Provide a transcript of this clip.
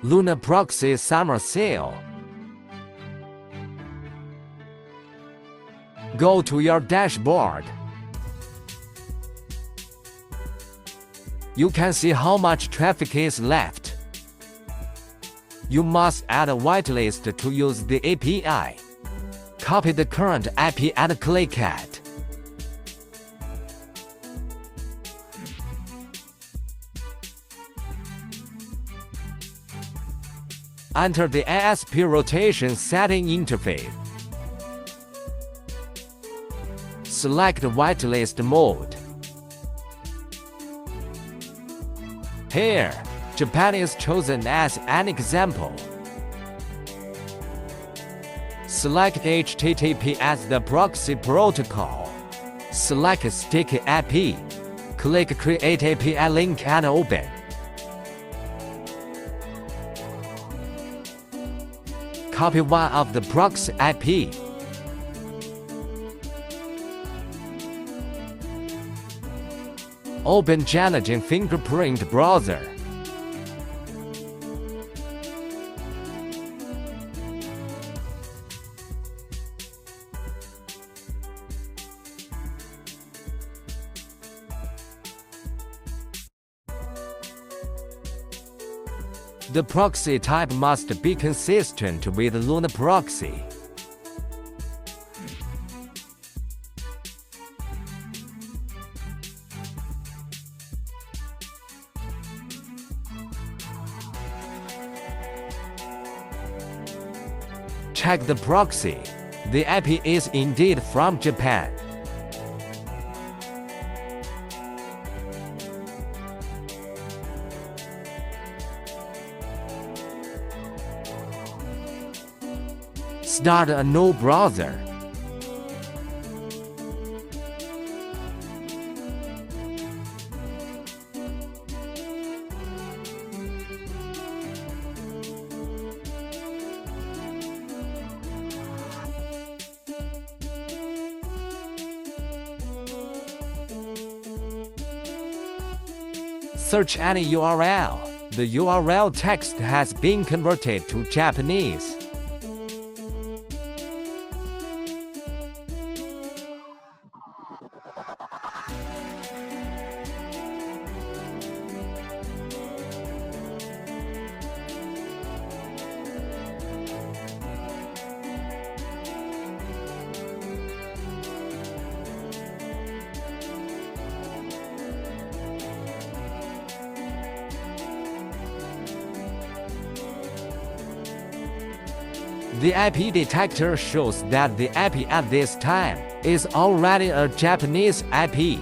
Lunaproxy summer sale. Go to your dashboard. You can see how much traffic is left. You must add a whitelist to use the API. Copy the current IP and click Add. Enter the ISP rotation setting interface. Select whitelist mode. Here, Japan is chosen as an example. Select HTTP as the proxy protocol. Select sticky IP. Click Create API link and open. Copy one of the proxy IP. Open Genlogin fingerprint browser. The proxy type must be consistent with Lunaproxy. Check the proxy. The IP is indeed from Japan. Start a new browser. Search any URL. The URL text has been converted to Japanese. The IP detector shows that the IP at this time is already a Japanese IP.